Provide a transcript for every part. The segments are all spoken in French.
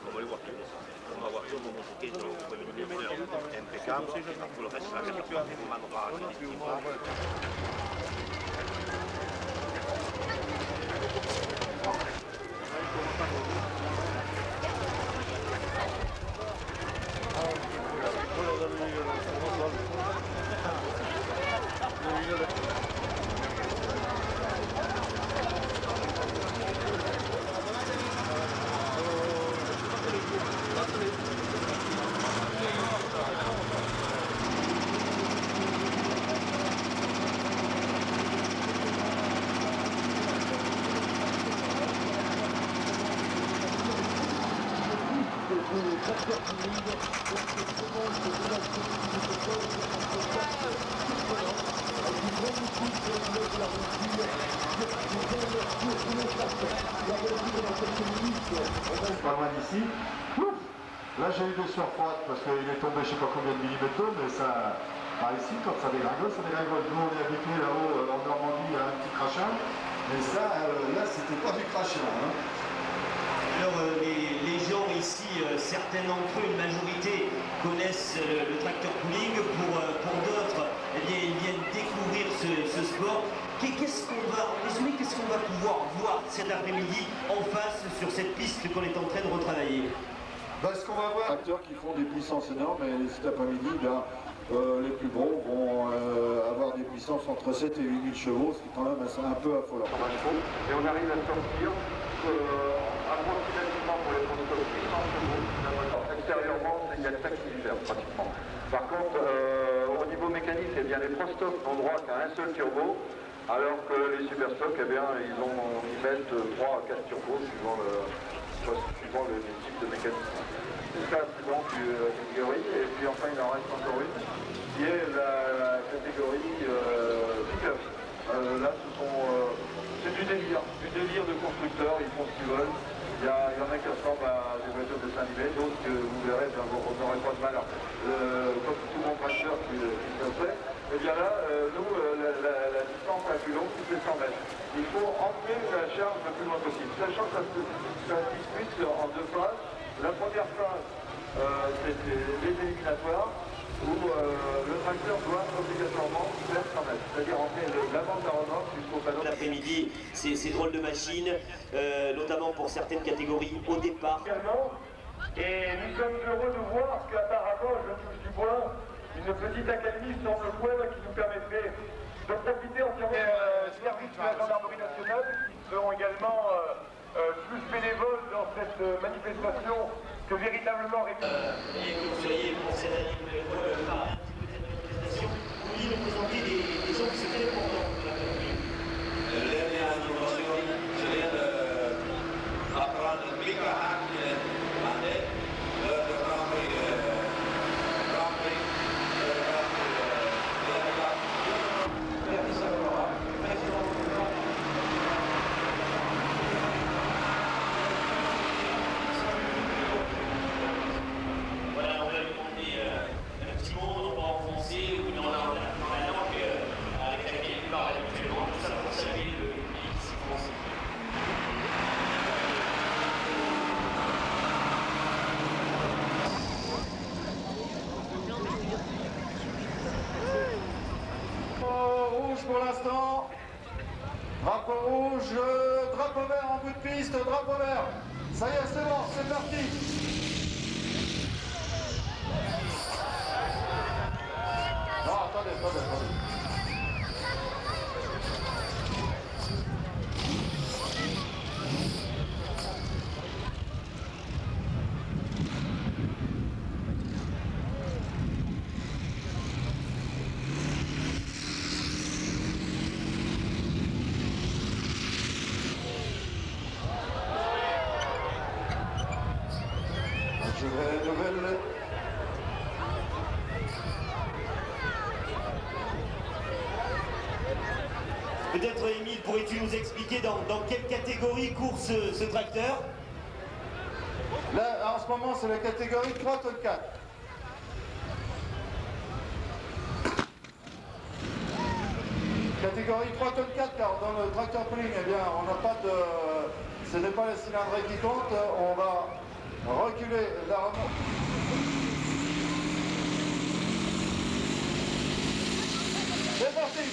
Come le voiture, una voiture con un trucchetto che puoi venire meglio, è impeccabile, ma quello che si fa che non vanno pagati di tipo. Pas loin d'ici. Là j'ai eu des surfroides parce qu'il est tombé je sais pas combien de millimètres d'eau, mais ça, par ici quand ça dégringole, ça dégringole. Nous on est habitué là-haut en Normandie à un petit crachin, mais ça, là c'était pas du crachin. Hein. Alors les gens ici, certains d'entre eux, une majorité, connaissent le tracteur pooling, pour d'autres, eh bien, ils viennent découvrir ce sport. Qu'est-ce qu'on va pouvoir voir cet après-midi en face sur cette piste qu'on est en train de retravailler? Ce qu'on va voir, des acteurs qui font des puissances énormes, et cet après-midi, les plus gros vont avoir des puissances entre 7 et 8 000 chevaux, ce qui est quand même un peu affolant. Et on arrive à sortir approximativement pour les conducteurs 800 chevaux. Extérieurement, il y a 5 cylindres pratiquement. Par contre, au niveau mécanique, eh bien, les Pro Stock n'ont droit qu'à un seul turbo, alors que les Super Stock, eh bien, ils mettent 3 à 4 turbos suivant le type de mécanisme. C'est ça, c'est donc une catégorie. Et puis enfin, il en reste encore une, qui est la catégorie pick-up. Là, c'est du délire de constructeurs, ils font ce qu'ils veulent. Il y en a qui ressemblent à des voitures de Saint-Nivet, d'autres que vous verrez, vous n'aurez pas de mal. Comme tout mon tracteur qui se fait, et bien là, nous, la distance la plus longue, c'est 100 mètres. Il faut emmener la charge le plus loin possible, sachant que ça se dispute en 2 phases. La première phase, c'est les éliminatoires, où le tracteur doit obligatoirement faire 100 mètres, c'est-à-dire emmener l'avant de la remorque jusqu'au panneau. L'après-midi, ces drôles de machines, notamment pour certaines catégories au départ. Et nous sommes heureux de voir qu'apparemment, je touche du bois, une petite académie semble web qui nous permettrait de profiter entièrement des services de la gendarmerie nationale qui seront également plus bénévoles dans cette manifestation que véritablement Et que vous soyez pour cette année parler un petit peu de cette manifestation, vous voulez nous présenter des gens qui sont très importants pour la catégorie. Je viens d'apprendre le micro-hack le Grand Prix. Voilà, on va lui demander un petit mot en français ou dans la langue avec laquelle il parle habituellement, tout ça pour saluer le public ici français. Rouge pour l'instant. Drapeau rouge, drapeau vert en bout de piste, drapeau vert. Ça y est, c'est bon, c'est parti. Non, attendez. Je vais la nouvelle. Peut-être, Émile, pourrais-tu nous expliquer dans quelle catégorie court ce tracteur? Là, en ce moment, c'est la catégorie 3 tonnes 4. Catégorie 3 tonnes 4, car dans le tracteur pooling, eh bien, on n'a pas de... Ce n'est pas la cylindrée qui compte, on va reculer la remorque. C'est parti!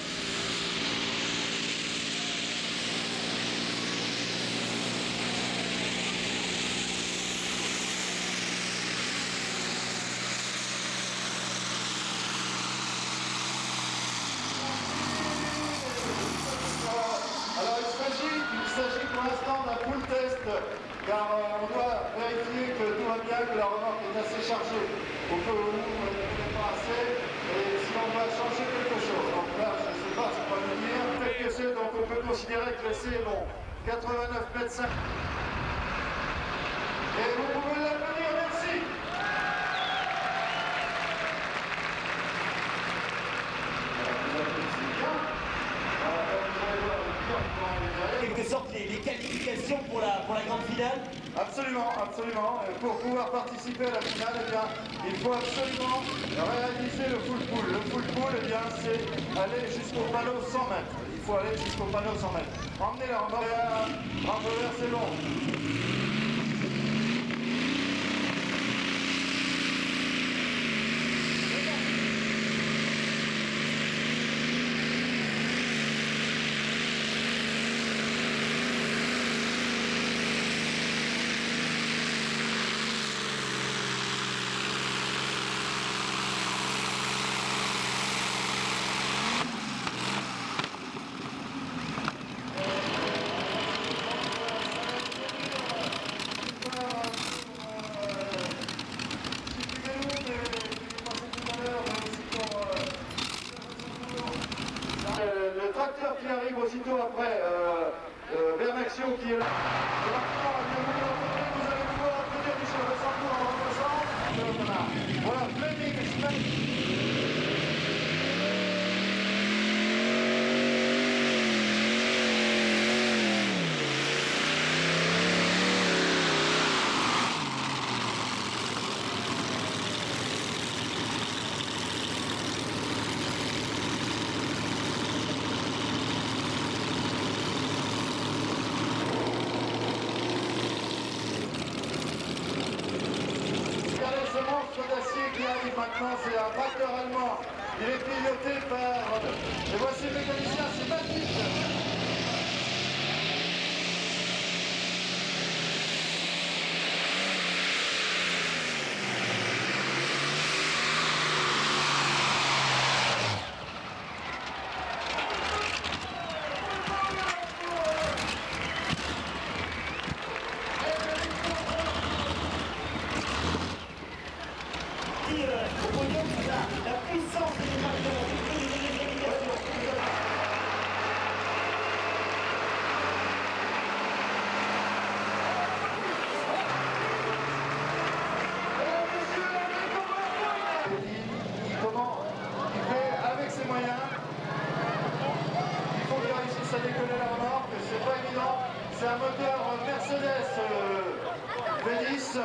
Alors il s'agit pour l'instant d'un full test, car on doit vérifier que tout va bien, que la remorque est assez chargée, au cas où elle n'est pas assez, et si on doit changer quelque chose. Donc là, je ne sais pas ce qu'on va nous dire. Tel que c'est, donc on peut considérer que l'essai est bon. 89 mètres 5. Et vous pouvez l'applaudir, merci. En quelque sorte les qualifications pour la grande finale. Absolument, absolument. Pour pouvoir participer à la finale, eh bien, il faut absolument réaliser le full pool. Le full pool, eh bien, c'est aller jusqu'au panneau 100 mètres. Il faut aller jusqu'au panneau 100 mètres. Emmenez la remorque. Revers, c'est long. Le tracteur qui arrive aussitôt après Vernaction qui est là. Vous allez pouvoir obtenir du chef de Santour en remplaçant. Voilà, Fleming. D'acier qui arrive maintenant, c'est un tracteur allemand. Il est piloté par... Et voici le mécanicien, c'est Baptiste. La puissance des tracteurs. Comment il fait avec ses moyens. Il faut qu'il réussisse à décoller la remorque, c'est pas évident. C'est un moteur Mercedes V10.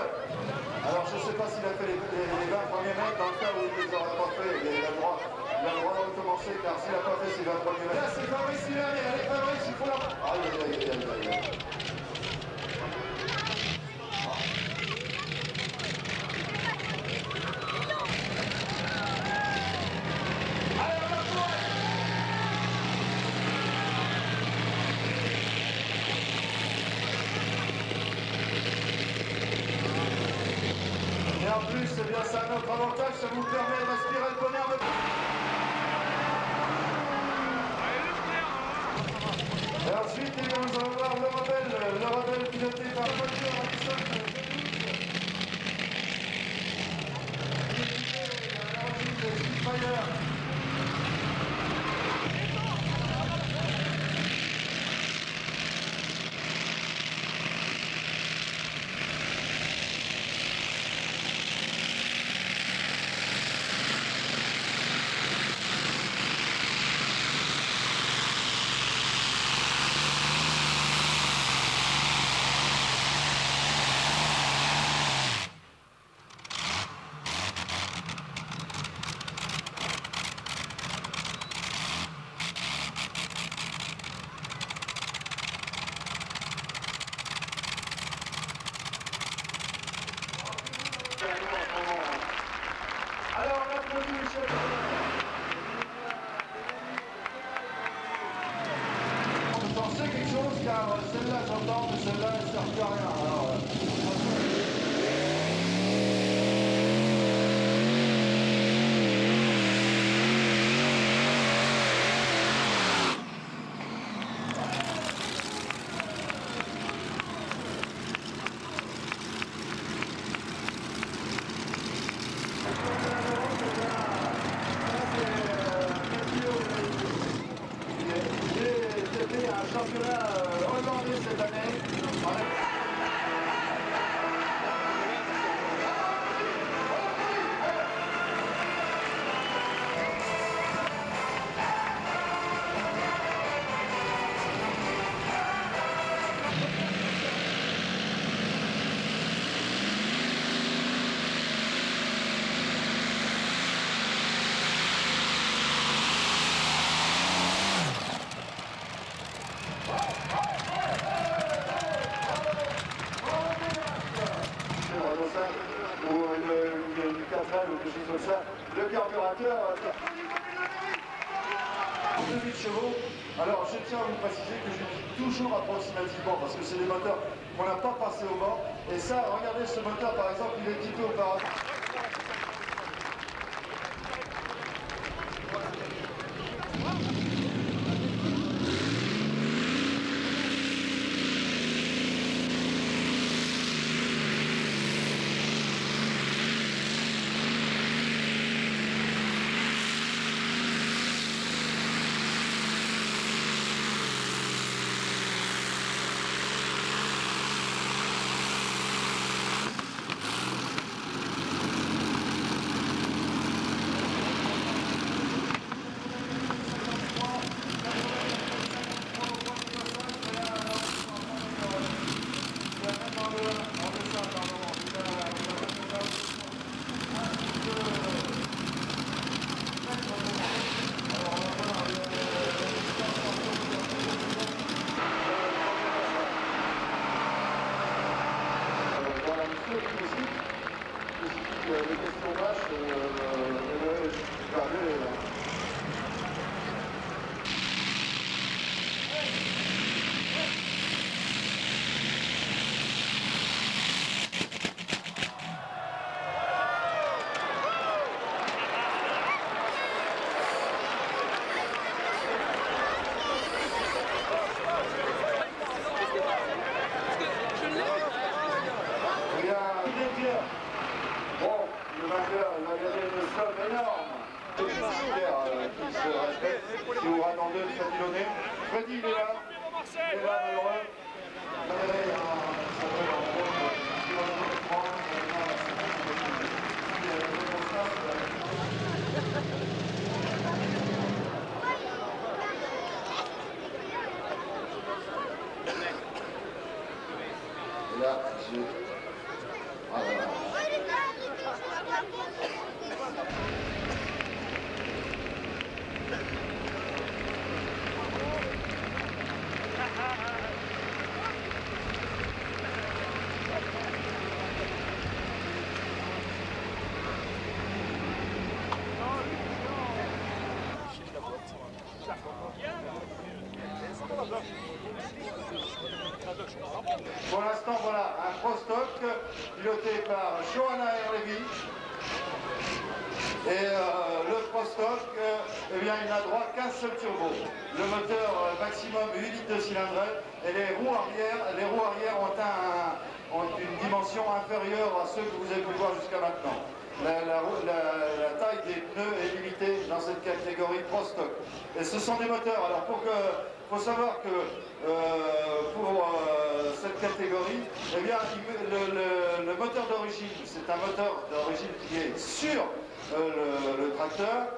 Alors je ne sais pas s'il a fait les 20 premiers mètres, dans le cas où il ne les aurait pas fait, il a le droit de recommencer, car s'il n'a pas fait ses 20 premiers mètres. Là c'est Fabrice Hillary, allez Fabrice, il faut la... Aïe aïe aïe aïe aïe aïe. Et en plus, eh bien, c'est un autre avantage, ça vous permet de respirer le bonheur de... Et ensuite, eh bien, nous allons voir le rebelle piloté par la voiture Radisson. Spitfire. bien content, mais celle-là, elle ne sert plus à rien. Alors, c'était un championnat hollandais cette année. Ou une 4L ou quelque chose comme ça, le carburateur 2000 chevaux. Alors je tiens à vous préciser que je dis toujours approximativement parce que c'est des moteurs qu'on n'a pas passé au bord. Et ça, regardez ce moteur par exemple, il est équipé auparavant. Les questions vaches, bon, le vainqueur, il va gagner une somme énorme. Qui se respecte, qui aura dans 2 Freddy. Freddy, il est là. Il est là, malheureux. Et là, voilà. Pour l'instant, voilà, un Pro Stock piloté par Johanna Herlevy. Et le Pro Stock, eh bien, il n'a droit qu'un seul turbo. Le moteur maximum 8 litres de cylindre et les roues arrière ont une dimension inférieure à ceux que vous avez pu voir jusqu'à maintenant. La taille des pneus est limitée dans cette catégorie Pro Stock. Et ce sont des moteurs. Alors faut savoir que pour cette catégorie, eh bien, le moteur d'origine, c'est un moteur d'origine qui est sur le tracteur.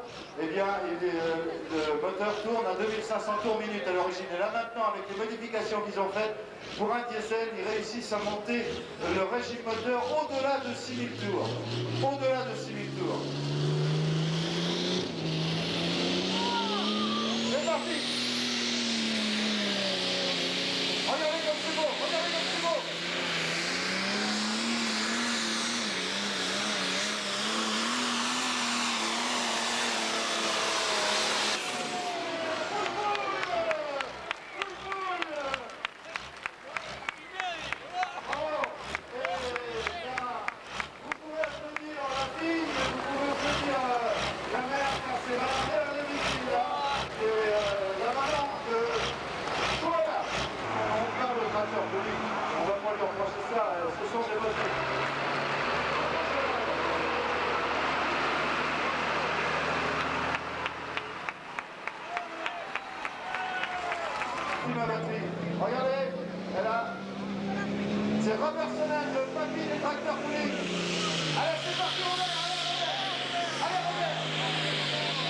Eh bien, le moteur tourne à 2500 tours minute à l'origine. Et là maintenant, avec les modifications qu'ils ont faites, pour un diesel, ils réussissent à monter le régime moteur au-delà de 6000 tours. Au-delà de 6000 tours. C'est parti! Regardez comme c'est beau! Regardez comme c'est beau! plus ma batterie. Regardez, elle a... C'est Robertsonen, le papy des tracteurs poulies. Allez, c'est parti, Robert. Allez, Robert. Allez, Robert.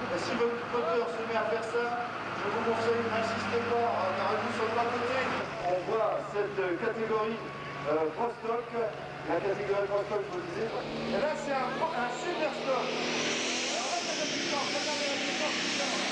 Et si votre moteur se met à faire ça, je vous conseille, n'insistez pas, carrez-vous sur le bas-côté. On voit cette catégorie Pro-Stock, la catégorie Pro-Stock, je vous disais. Et là, c'est un super stock. Alors là, c'est la puissance, regardez la puissance, regardez.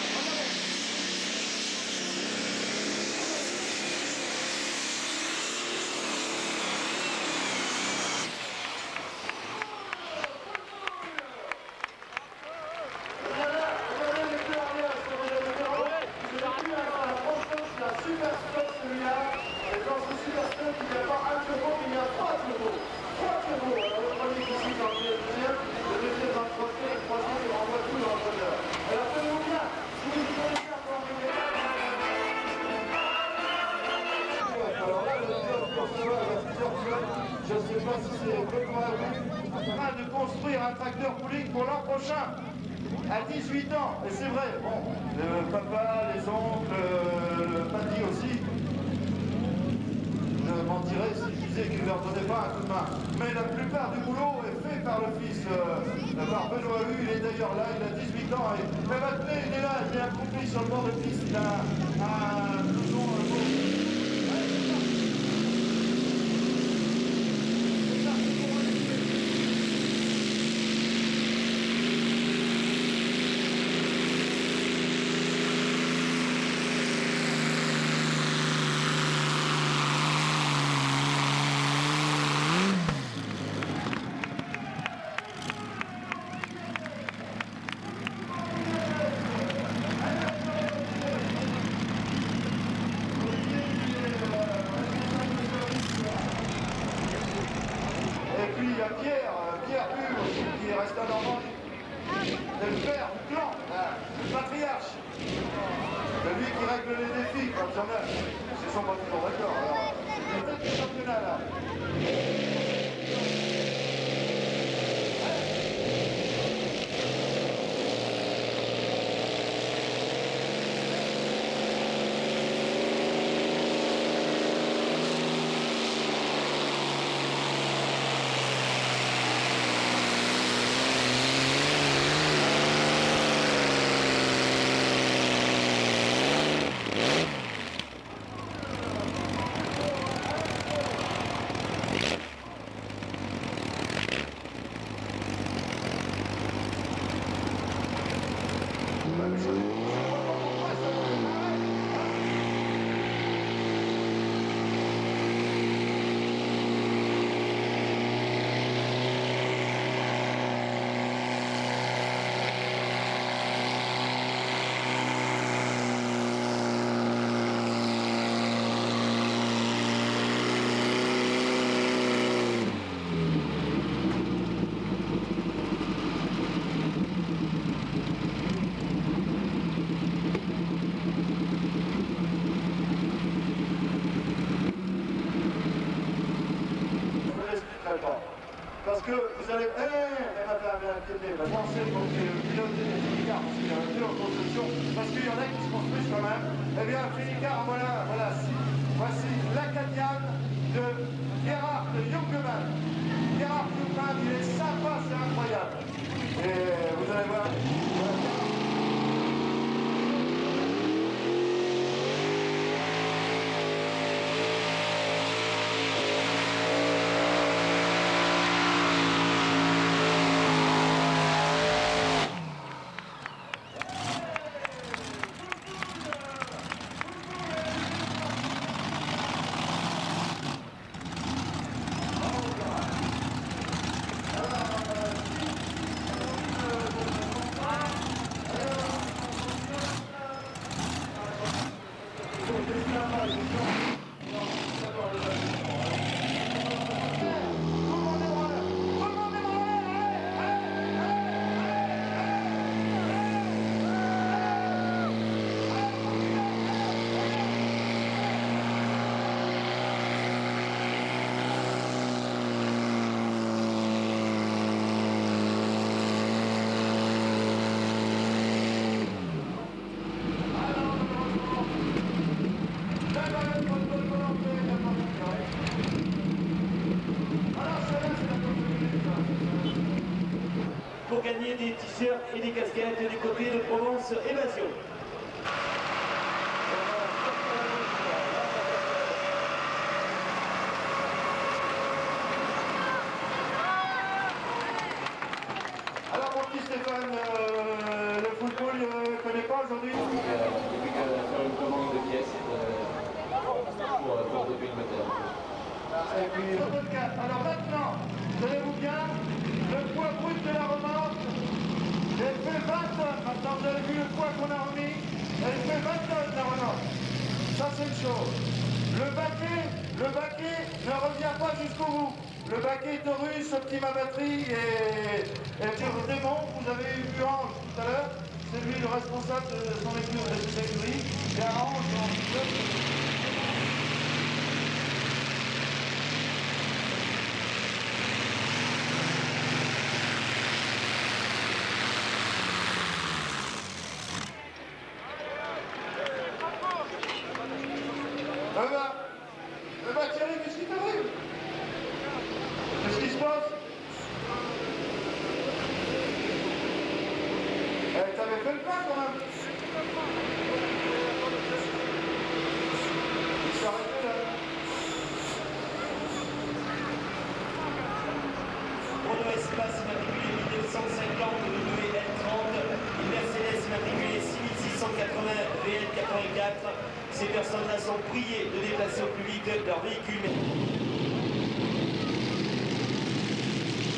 Je ne sais pas si c'est complètement à vous, en train de construire un tracteur poulique pour l'an prochain, à 18 ans. Et c'est vrai, bon, le papa, les oncles, le papy aussi, je mentirais si je disais qu'il ne leur donnait pas un coup de main. Mais la plupart du boulot est fait par le fils, par Benoît Hu, il est d'ailleurs là, il a 18 ans. Et maintenant, il est là, il est accompli sur le bord de piste, il a un blouson Pierre Hu aussi, qui reste à Normandie. C'est le père du clan, le patriarche. C'est lui qui règle les défis quand il y en a. Ils sont pas toujours d'accord. Alors, il y a peut-être des championnats là. Parce que vous allez... elle m'a fait inquiéter. Pensez quand c'est piloter des Félicars, parce qu'il y a un peu en construction, parce qu'il y en a qui se construisent quand même. Eh bien, Félicars, voilà, voici l'Acadian de Gerhard Jungemann. Gerhard Jungemann, il est sympa, c'est incroyable. Et vous allez voir... casquettes du côté de Provence Évasion. Alors mon petit Stéphane, le football ne connaît pas aujourd'hui? Depuis que faire une commande de pièces pour début de moteur. Et puis, alors maintenant, tenez-vous bien, le poids brut de la remorque, elle fait 20 tonnes. Maintenant, vous avez vu le poids qu'on a remis, elle fait 20 tonnes la remorque. Ça, c'est une chose. Le baquet ne revient pas jusqu'au bout. Le baquet Taurus, Optima Batterie et Démon, vous avez vu Ange tout à l'heure, c'est lui le responsable de son écurie. Et Ange, Thierry, qu'est-ce qui t'arrive? Qu'est-ce qui se passe? T'avais fait le pas quand même. Il s'est arrêté là. Renault Espace immatriculé 1950 WL30, une Mercedes immatriculée 6680 VL84. Ces personnes-là sont priées de déplacer au plus vite leur véhicule.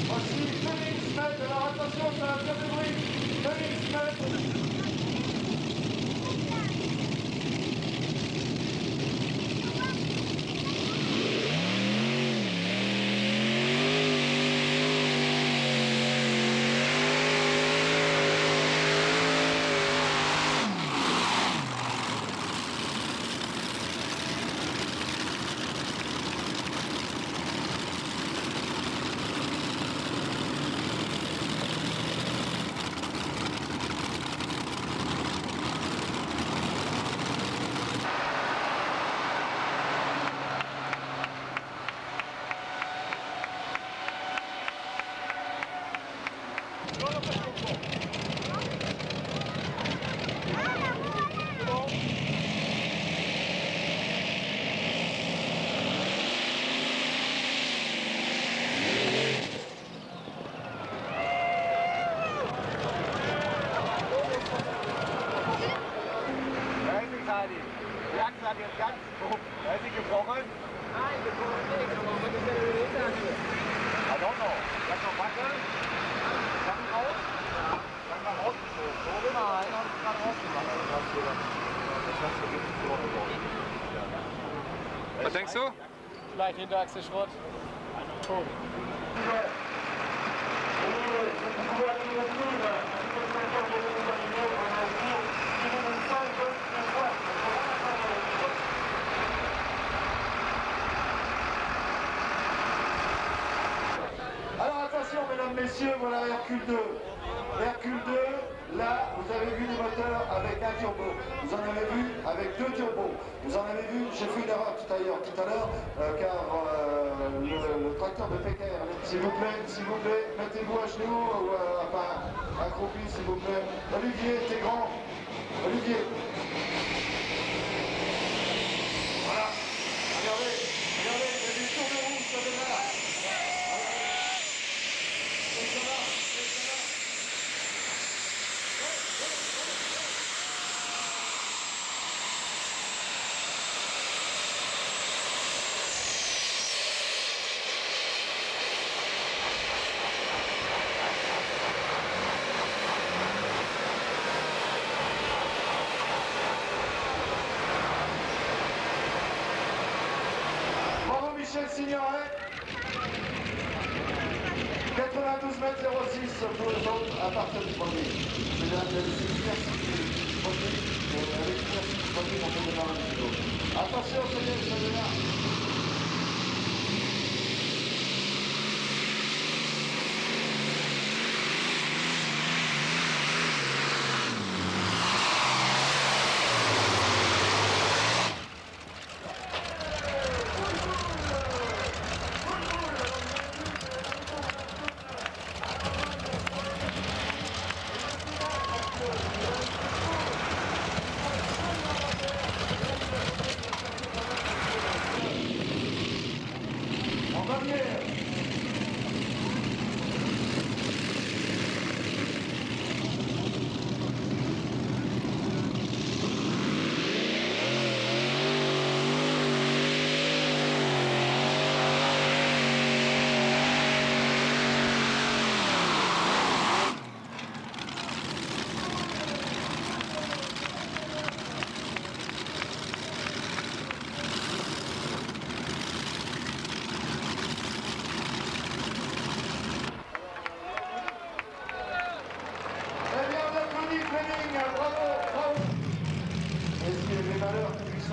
Voici Félix Med, alors attention, ça va faire du bruit. Félix Med. Was denkst du? Vielleicht Hinterachse Schrott. Oh. Alors attention mesdames, messieurs, voilà Hercule 2. Hercule 2, là vous avez vu des moteurs avec un turbo. Vous en avez vu avec deux turbos. Vous en avez vu, j'ai fait une erreur tout à l'heure, car le tracteur de Pécaire, s'il vous plaît, mettez-vous à genoux, ou enfin accroupi s'il vous plaît. Olivier, t'es grand. Olivier. Voilà. Regardez, il y a des tours de roue, ça démarre. Bravo Michel Signoret. 92 mètres 06 pour les autres à partir du premier. Mesdames et messieurs, merci du premier. Avec merci du premier, on peut démarrer le vélo. Attention, ça démarre.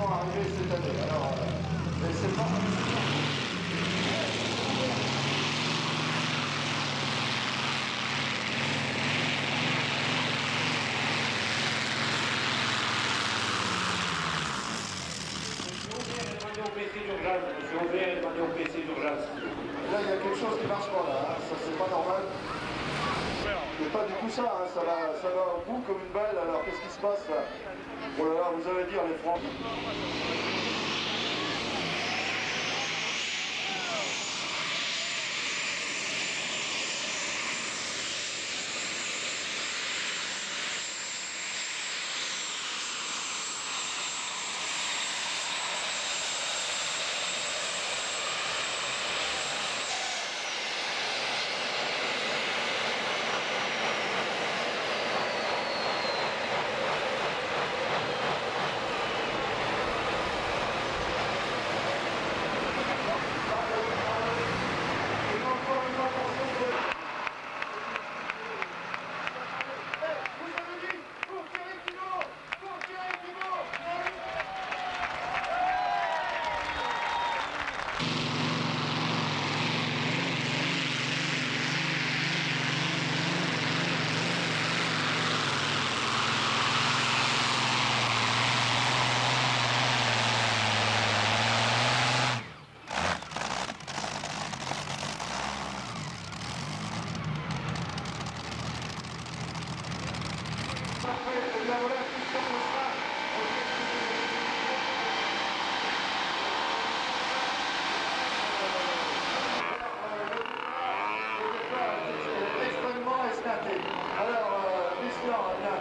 vont arriver cette année. Alors, mais c'est pas... Là, il y a quelque chose qui marche pas, là. Hein. Ça, c'est pas normal. C'est pas du tout ça, hein. Ça va au bout comme une balle. Alors, qu'est-ce qui se passe, là? Oh là là, vous allez dire, les Francs.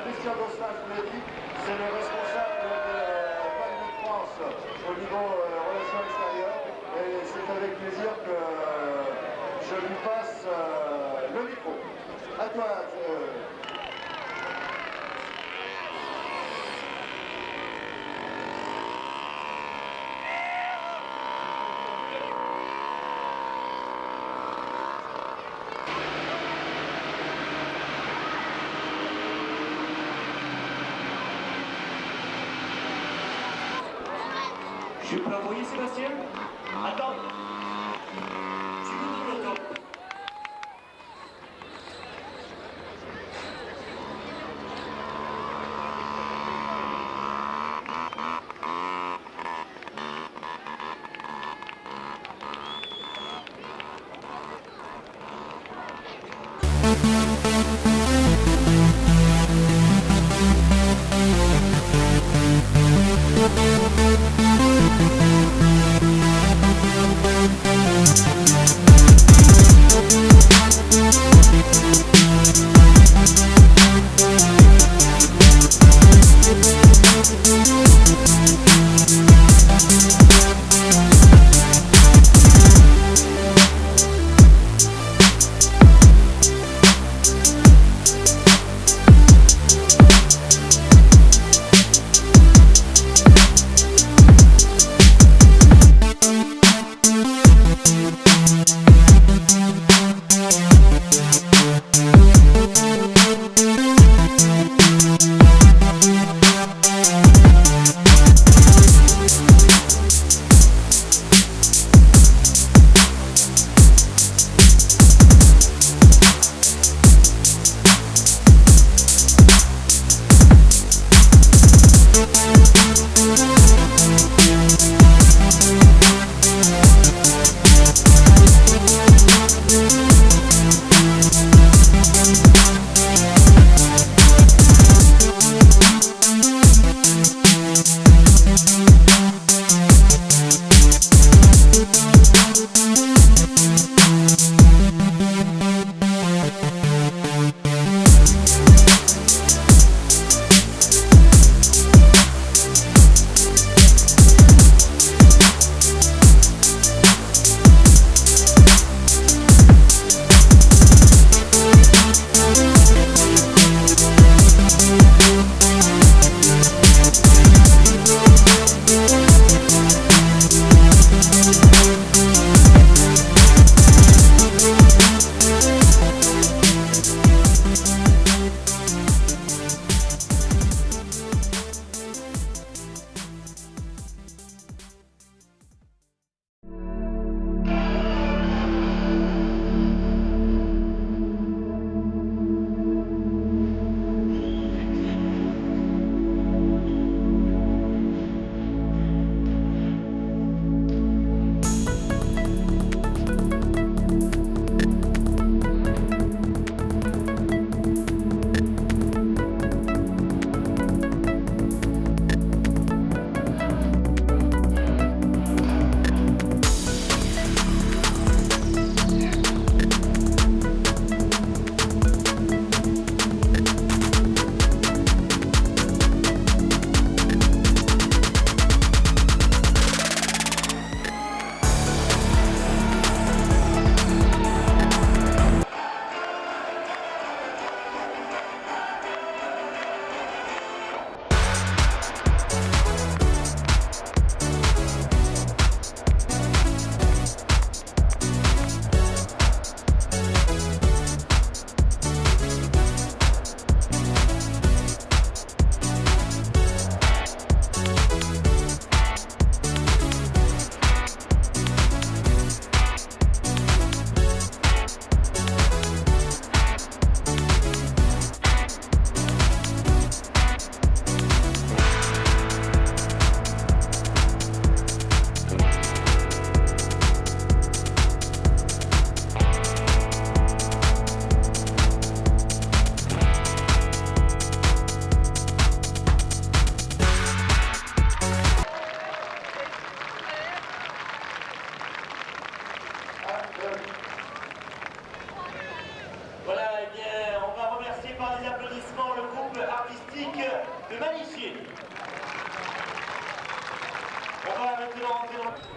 Christian Gosselin, je vous l'ai dit, c'est le responsable de Banque de France au niveau relations extérieures. Et c'est avec plaisir que je lui passe le micro. À toi. Je peux envoyer Sébastien? Attends. Tu me donnes le temps.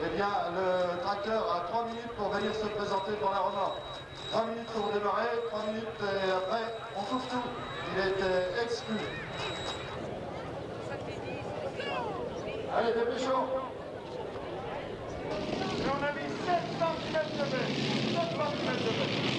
Eh bien, le tracteur a 3 minutes pour venir se présenter devant la remorque. 3 minutes pour démarrer, 3 minutes et après, on coupe tout. Il a été exclu. Allez, dépêchons. Et on a mis 7 cm de baie. 7 cm de baie.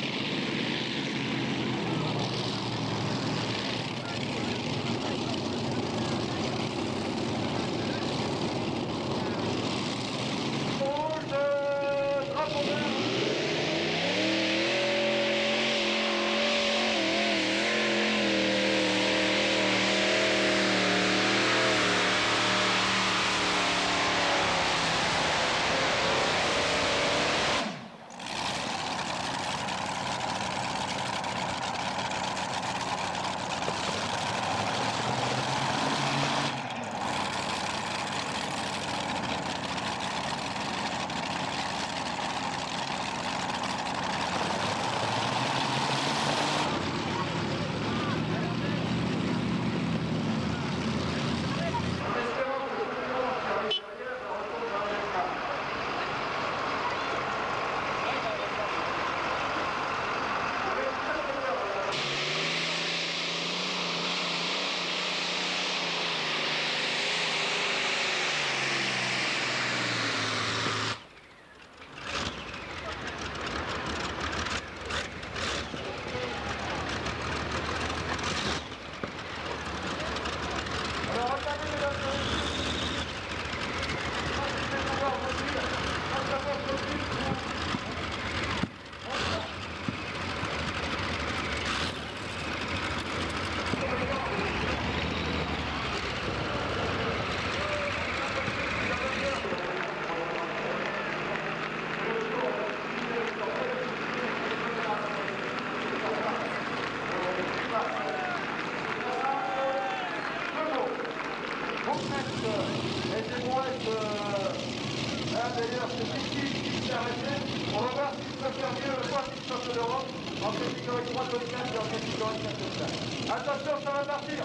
D'ailleurs, c'est ici qui s'est arrêté. On va voir s'il peut faire mieux le point du champion d'Europe en catégorie 3 tonnes 4 et en catégorie 4 tonnes 4. Attention, ça va partir.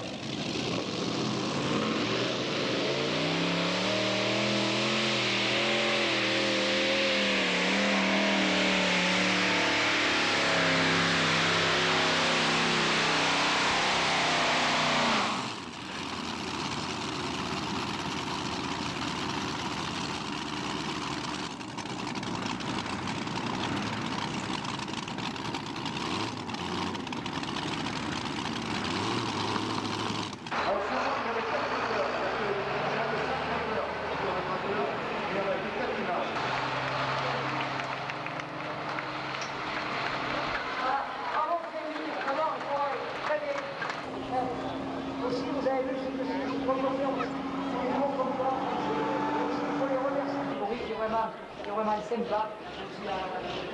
C'est vraiment sympa,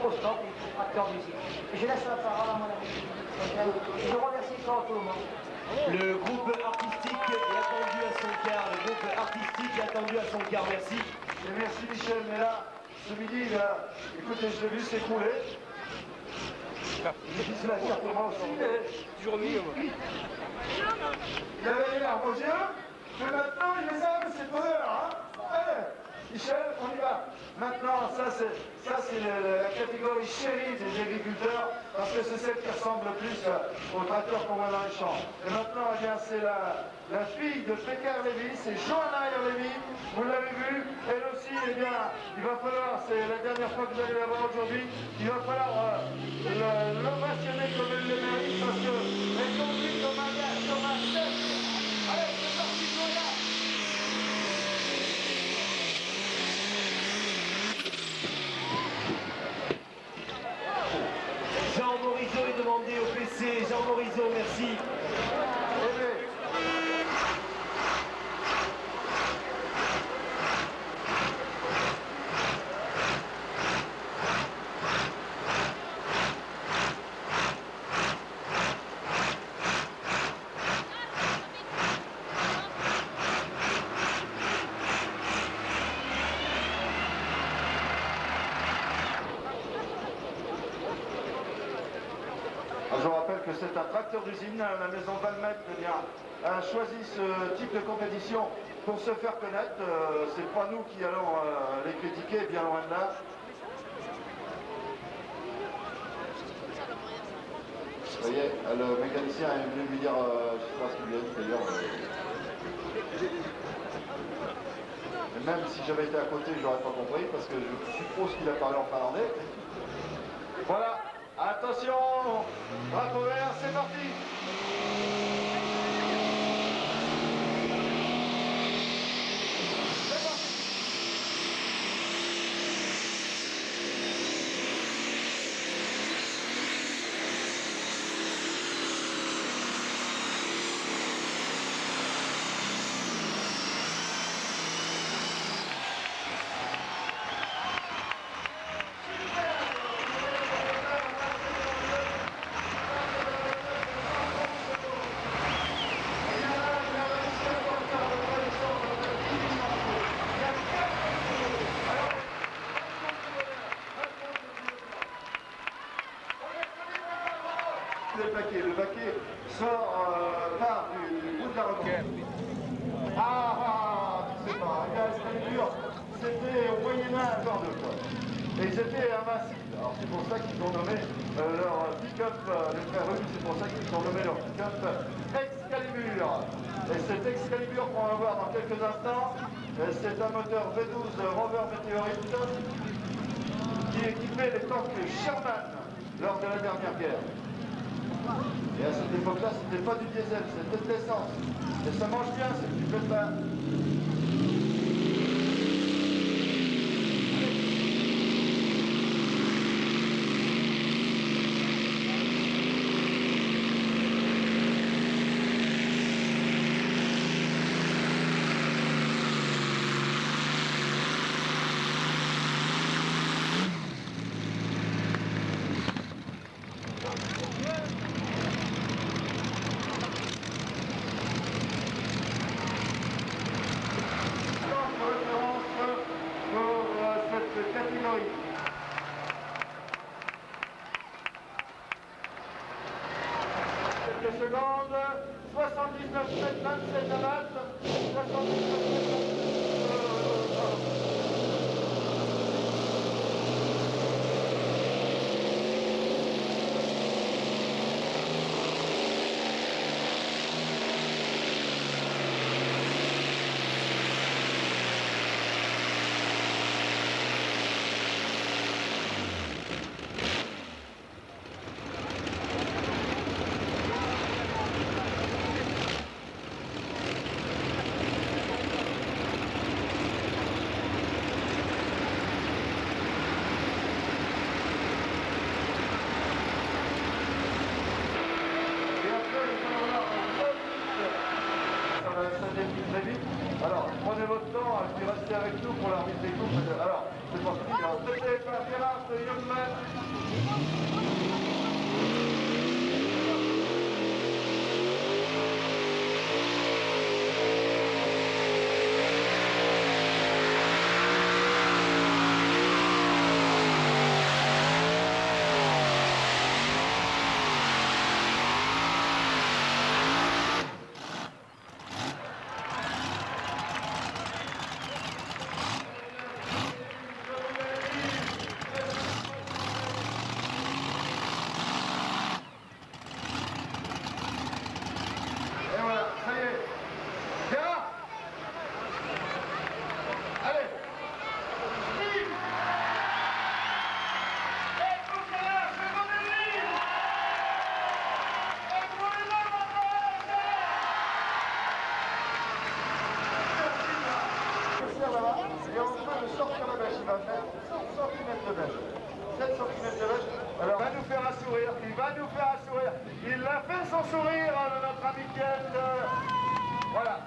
au stop, acteur de musique. Je laisse la parole à mon ami. Je remercie encore tout le monde. Le groupe artistique est attendu à son quart. Le groupe artistique est attendu à son quart. Merci. Et merci Michel, mais là, ce midi, écoutez, je l'ai vu s'écrouler. Je dis la dire pour moi aussi, mais... Toujours mieux, moi. Il avait les larmes aux yeux, mais maintenant il les a, mais c'est pas l'heure, hein. Allez, Michel, on y va. Maintenant, ça c'est la catégorie chérie des agriculteurs, parce que c'est celle qui ressemble le plus au tracteur qu'on voit dans les champs. Et maintenant, eh bien, c'est la fille de Pécard Lévy, c'est Johanna Lévy, vous l'avez vu, elle aussi, eh bien, il va falloir, c'est la dernière fois que vous allez la voir aujourd'hui, il va falloir l'ovationner comme elle le mérite, parce qu'elle conduit comme un chef. Allez, c'est parti, Johanna. Jean Morizot est demandé au PC. Jean Morizot, merci. Je vous rappelle que c'est un tracteur d'usine. La maison Valmet a choisi ce type de compétition pour se faire connaître. C'est pas nous qui allons les critiquer, bien loin de là. Vous voyez, le mécanicien est venu lui dire, je sais pas ce qu'il lui a dit d'ailleurs. Et même si j'avais été à côté, je n'aurais pas compris, parce que je suppose qu'il a parlé en finlandais. Voilà, attention, drapeau vert, c'est parti. Le baquet sort part du bout de la route. Tu sais pas, Excalibur, c'était au Moyen-Âge encore deux fois. Et ils étaient invincibles. Alors c'est pour ça qu'ils ont nommé leur pick-up, les frères Russe, c'est pour ça qu'ils ont nommé leur pick-up Excalibur. Et cet Excalibur qu'on va voir dans quelques instants, c'est un moteur V12 Rover Météorite qui équipait les tanks Sherman lors de la dernière guerre. Et à cette époque-là, c'était pas du diesel, c'était de l'essence. Et ça mange bien, c'est du peu de pain. Catégorie. Quelques secondes, 79 mètres 27 à battre, 79 mètres. Alors, prenez votre temps, puis restez avec nous pour la remise des coupes. Alors, c'est parti. Alors, c'était Gérard de Youngman. Et on peut sortir la bêche, il va faire 7 cm de bêche. 7 cm de bêche. Alors, il va nous faire un sourire, il va nous faire un sourire. Il a fait son sourire, notre ami Kent. Voilà.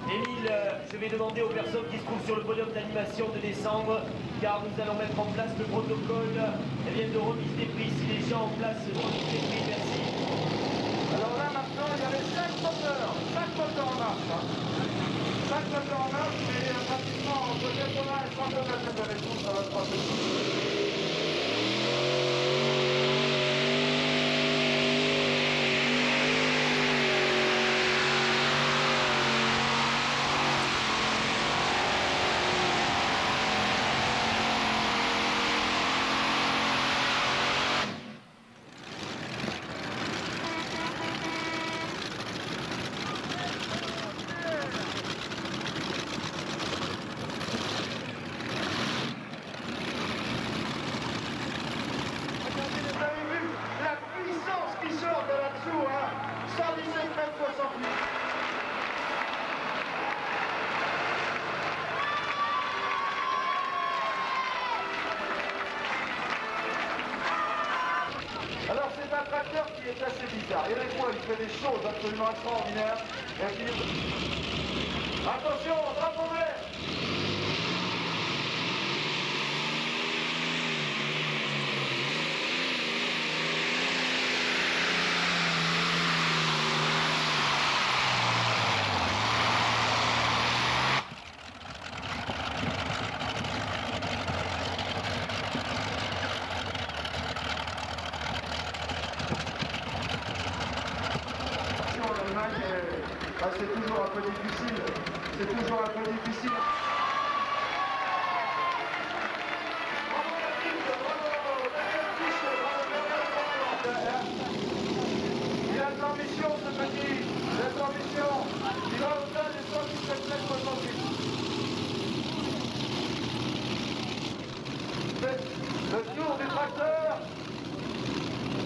Émile, je vais demander aux personnes qui se trouvent sur le podium d'animation de descendre, car nous allons mettre en place le protocole de remise des prix. Si les gens en place remise des prix, merci. Alors là, maintenant, il y avait 5 moteurs en marche. 5 moteurs en marche, mais pratiquement entre 80 et 100 km de réponse, ça va se passer. qui est assez bizarre. Et des fois, il fait des choses absolument extraordinaires. Et puis... Attention, drapeau vert! C'est toujours un peu difficile. C'est toujours un peu difficile. Il a de l'ambition, ce petit. Il a de l'ambition. Il va au-delà des 117 mètres aujourd'hui. Le tour du tracteur.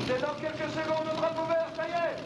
C'est dans quelques secondes le drapeau vert, ça y est.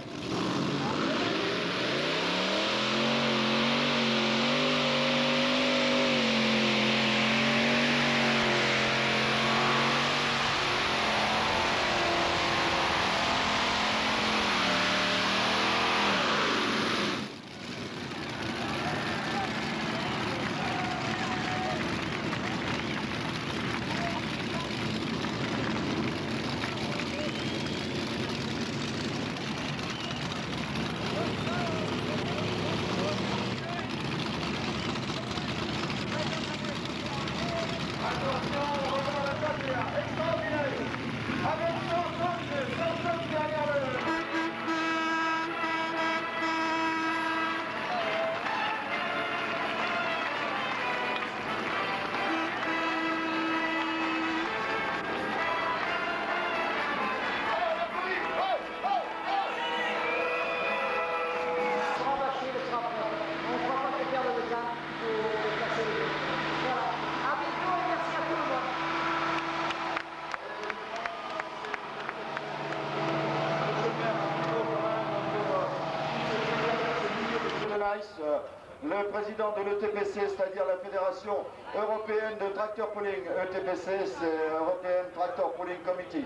Le président de l'ETPC, c'est-à-dire la Fédération Européenne de Tractor Pulling, ETPC, c'est European Tractor Pulling Committee.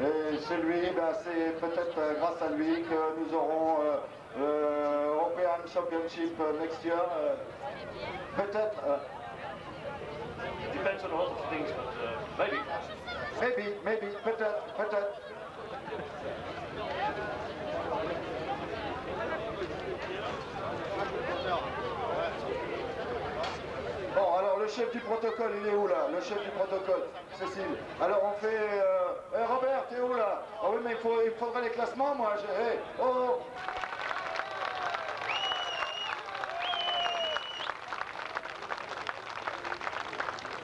Et c'est lui, c'est peut-être grâce à lui que nous aurons European Championship next year. Peut-être. Depends on a lot of things, but Maybe, peut-être. Bon, alors le chef du protocole, il est où là? Le chef du protocole, Cécile. Alors on fait... Robert, t'es où là? Ah oui, mais il faudrait les classements, moi. Hey, oh.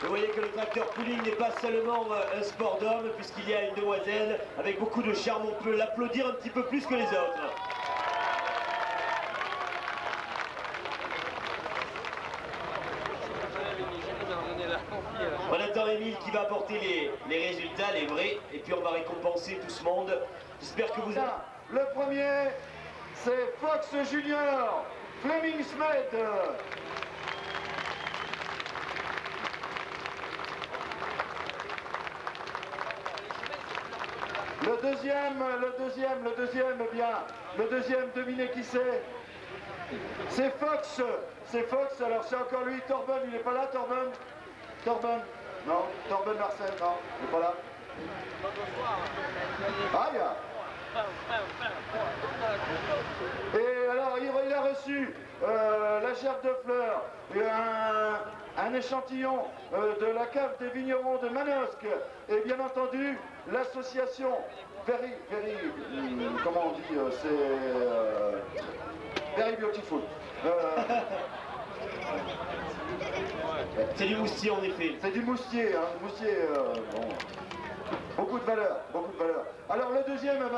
Vous voyez que le tracteur pulling n'est pas seulement un sport d'homme, puisqu'il y a une demoiselle avec beaucoup de charme. On peut l'applaudir un petit peu plus que les autres. On attend Émile qui va apporter les résultats, les vrais, et puis on va récompenser tout ce monde. J'espère que vous... Le premier, c'est Fox Junior, Fleming Smed. Le deuxième, devinez qui c'est? C'est Fox, alors c'est encore lui, Torben, il n'est pas là, Torben? Non, Torben Larsen, non, il n'est pas là. Aïe! Et alors, il a reçu la gerbe de fleurs, un échantillon de la cave des vignerons de Manosque, et bien entendu, l'association comment on dit, c'est Very Beautiful. C'est du moustier en effet. C'est du moustier, bon. Beaucoup de valeur. Alors le deuxième,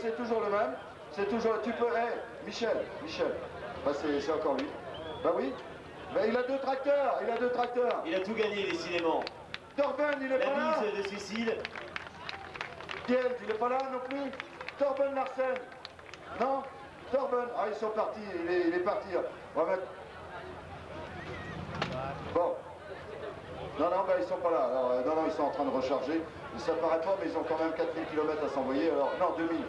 c'est toujours le même. C'est toujours, tu peux, Michel. C'est encore lui. Bah oui. Il a deux tracteurs. Il a tout gagné décidément. Torben, il est pas là. La mise de Cécile. Kiel, il est pas là non plus. Torben Larsen. Non. Torben, ils sont partis. Il est parti. On va mettre... Bon. Non, ils sont pas là. Alors, non, ils sont en train de recharger. Ça paraît pas, mais ils ont quand même 4000 km à s'envoyer. Alors, non, 2000.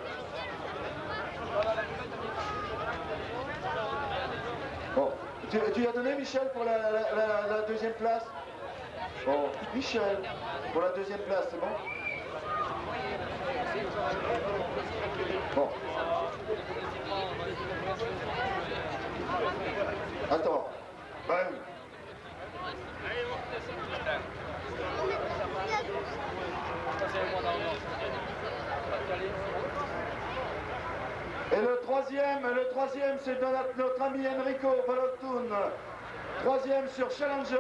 Tu as donné Michel pour la deuxième place? Bon, Michel, pour la deuxième place, c'est bon? Bon. Attends. Ben oui. Et le troisième c'est notre ami Enrico Valentun. Troisième sur Challenger.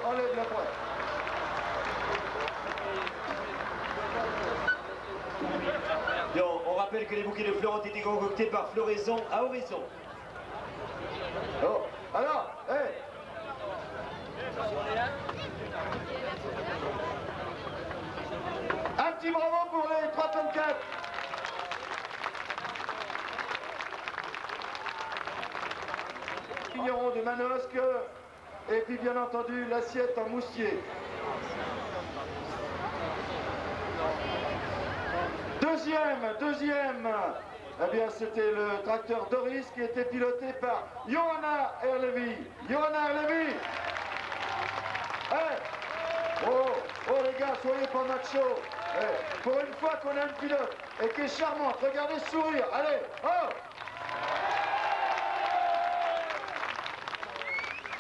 Enlève la pointe. Bien, on rappelle que les bouquets de fleurs ont été concoctés par Floraison à Horizon. Oh, alors, hey. Un petit bravo pour les 3 tonnes 4. Vigneron de Manosque et puis bien entendu l'assiette en moustier. Deuxième, eh bien c'était le tracteur Doris qui était piloté par Johanna Erlevi. Johanna Erlevi. Hey. Oh les gars, soyez pas macho. Hey. Pour une fois qu'on a une pilote et qui est charmante, regardez ce sourire. Allez, oh.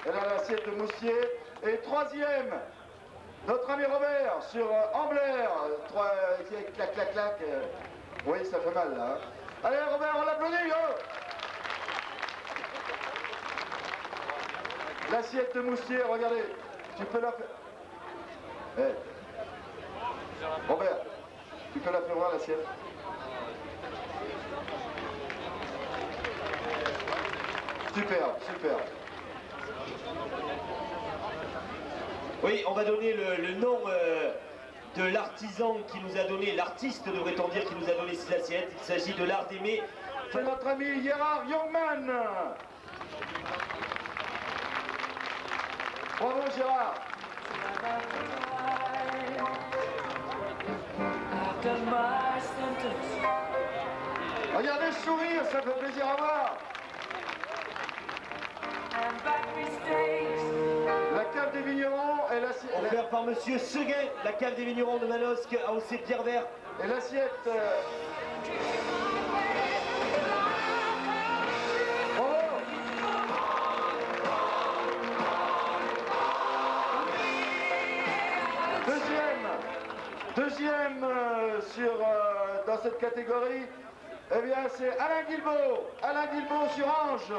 Elle a l'assiette de moustier. Et troisième, notre ami Robert sur Ambler. Clac, clac, clac. Oui, ça fait mal là. Hein. Allez Robert, on l'applaudit. Oh. L'assiette de moustier, regardez. Tu peux la faire. Hey. Robert, tu peux la faire voir l'assiette. Super, super. Oui, on va donner le nom de l'artisan qui nous a donné, l'artiste devrait-on dire, qui nous a donné ces assiettes. Il s'agit de l'art d'aimer. C'est notre ami Gérard Youngman. Bravo Gérard. Regardez ce sourire, ça fait plaisir à voir. La cave des vignerons et l'assiette. Offert par monsieur Seguin, la cave des vignerons de Manosque à Haussé-Pierre-Vert. Et l'assiette. Deuxième dans cette catégorie, eh bien c'est Alain Guilbault. Alain Guilbault sur Ange.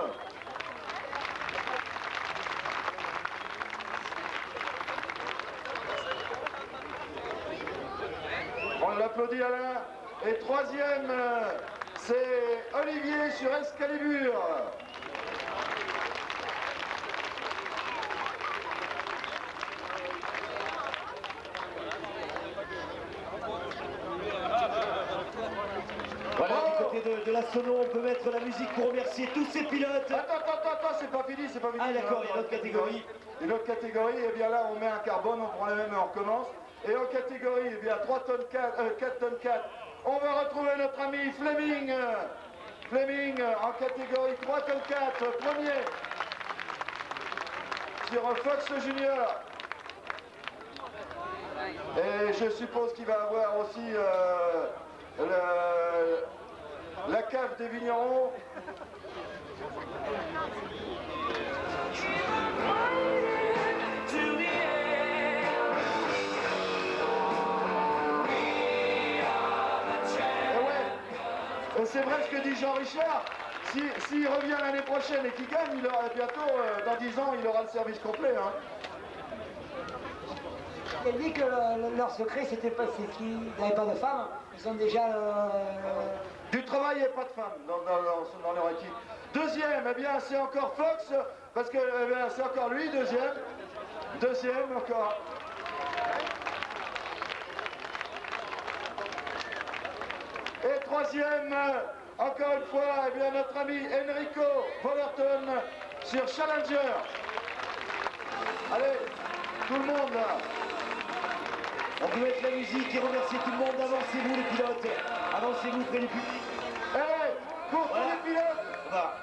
On l'applaudit Alain. Et troisième, c'est Olivier sur Excalibur. Voilà, du côté de la sono, on peut mettre la musique pour remercier tous ces pilotes. Attends, c'est pas fini, c'est pas fini. Ah d'accord, il y a une autre catégorie. Une autre catégorie, et bien là on met un carbone, on prend la même et on recommence. Et en catégorie, eh bien 4 tonnes 4, on va retrouver notre ami Fleming. Fleming en catégorie 3 tonnes 4, premier. Sur Fox Junior. Et je suppose qu'il va avoir aussi la cave des vignerons. Et c'est vrai ce que dit Jean Richard. S'il revient l'année prochaine et qu'il gagne, il aura bientôt, dans 10 ans, il aura le service complet. Hein. Elle dit que leur secret, c'était pas qu'ils n'avaient pas de femmes. Ils ont déjà... Du travail et pas de femmes dans leur équipe. Deuxième, eh bien, c'est encore Fox, parce que eh c'est encore lui, deuxième. Deuxième encore. Et troisième, encore une fois, eh bien, notre ami Enrico Valentun sur Challenger. Allez, tout le monde là. On peut mettre la musique et remercier tout le monde. Avancez-vous les pilotes. Avancez-vous près du public. Allez, cours pour les pilotes. Voilà.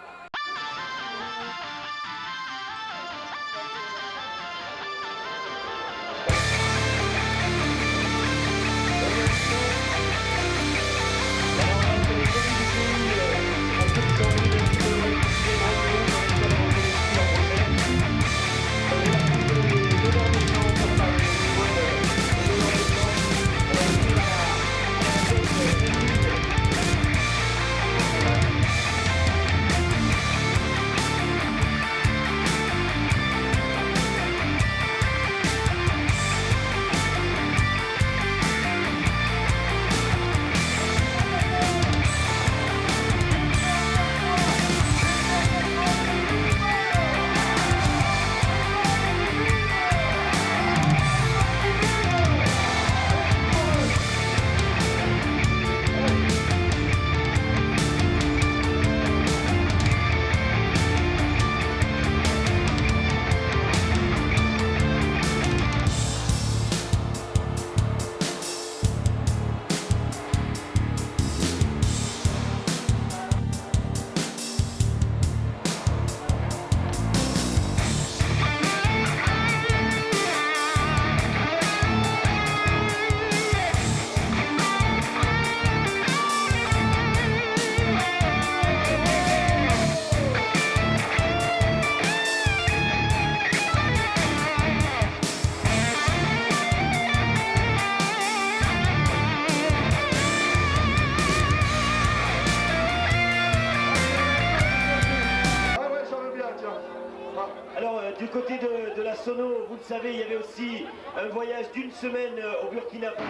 Alors, du côté de la Sono, vous le savez, il y avait aussi un voyage d'une semaine au Burkina Faso.